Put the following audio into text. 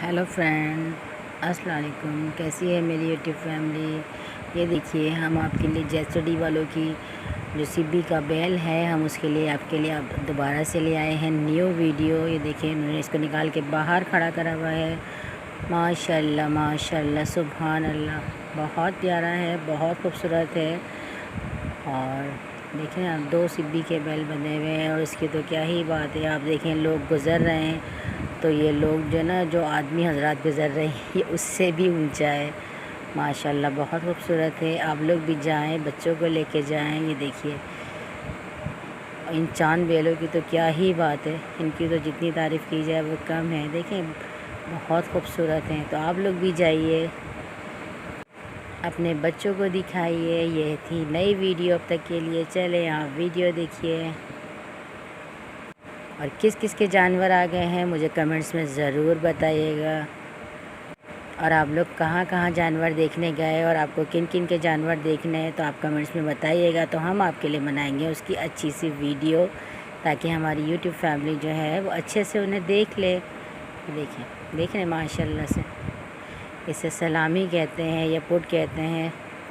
Hello friend, अस्सलाम वालेकुम। कैसी है मेरी यूट्यूब फैमिली। ये देखिए, हम आपके लिए जेएसडी वालों की जो सीबी का बैल है, हम उसके लिए आपके लिए अब दोबारा से ले आए हैं न्यू वीडियो। ये देखिए, उन्होंने इसको निकाल के बाहर खड़ा करा हुआ है। माशाल्लाह माशाल्लाह, सुभान अल्लाह, बहुत प्यारा है, बहुत खूबसूरत है। और देखें आप, 2 सिब्बी के बैल बने हुए हैं और इसकी तो क्या ही बात है। आप देखें, लोग गुज़र रहे हैं तो ये लोग जो आदमी हजरात गुज़र रहे हैं, ये उससे भी ऊंचा है। माशाल्लाह, बहुत खूबसूरत है। आप लोग भी जाएं, बच्चों को लेके जाएं। ये देखिए, इन चांद बैलों की तो क्या ही बात है, इनकी तो जितनी तारीफ़ की जाए वो कम है। देखें, बहुत खूबसूरत हैं। तो आप लोग भी जाइए, अपने बच्चों को दिखाइए। ये थी नई वीडियो अब तक के लिए। चलें आप वीडियो देखिए। और किस किस के जानवर आ गए हैं मुझे कमेंट्स में ज़रूर बताइएगा। और आप लोग कहाँ कहाँ जानवर देखने गए और आपको किन किन के जानवर देखने हैं, तो आप कमेंट्स में बताइएगा। तो हम आपके लिए बनाएंगे उसकी अच्छी सी वीडियो, ताकि हमारी यूट्यूब फैमिली जो है वो अच्छे से उन्हें देख ले। देखें, देख रहे हैं माशाल्लाह से। इसे सलामी कहते हैं या पुट कहते हैं।